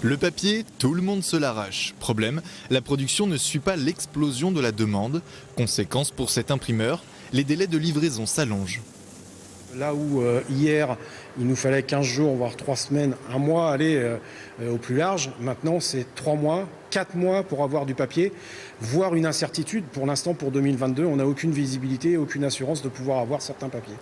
Le papier, tout le monde se l'arrache. Problème, la production ne suit pas l'explosion de la demande. Conséquence pour cet imprimeur, les délais de livraison s'allongent. Là où hier, il nous fallait 15 jours, voire 3 semaines, un mois, aller au plus large, maintenant c'est 3 mois, 4 mois pour avoir du papier, voire une incertitude. Pour l'instant, pour 2022, on n'a aucune visibilité, aucune assurance de pouvoir avoir certains papiers.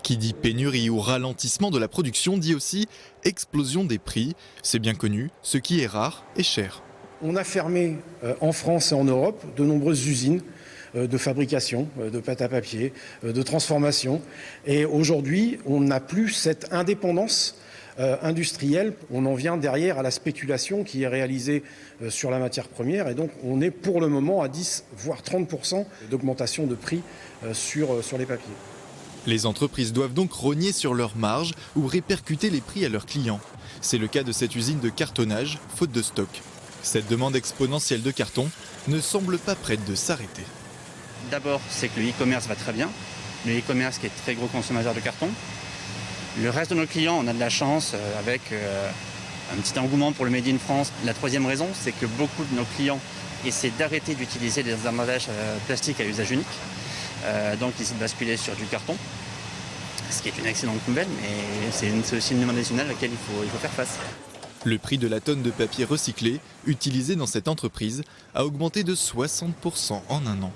Qui dit pénurie ou ralentissement de la production dit aussi explosion des prix. C'est bien connu, ce qui est rare est cher. On a fermé en France et en Europe de nombreuses usines de fabrication, de pâte à papier, de transformation. Et aujourd'hui, on n'a plus cette indépendance industrielle. On en vient derrière à la spéculation qui est réalisée sur la matière première. Et donc, on est pour le moment à 10 voire 30% d'augmentation de prix sur les papiers. Les entreprises doivent donc rogner sur leurs marges ou répercuter les prix à leurs clients. C'est le cas de cette usine de cartonnage, faute de stock. Cette demande exponentielle de carton ne semble pas prête de s'arrêter. D'abord, c'est que le e-commerce va très bien. Le e-commerce qui est très gros consommateur de carton. Le reste de nos clients, on a de la chance avec un petit engouement pour le Made in France. La troisième raison, c'est que beaucoup de nos clients essaient d'arrêter d'utiliser des emballages plastiques à usage unique. Donc ils essaient de basculer sur du carton, ce qui est une excellente nouvelle, mais c'est aussi une demande additionnelle à laquelle il faut faire face. Le prix de la tonne de papier recyclé, utilisé dans cette entreprise, a augmenté de 60% en un an.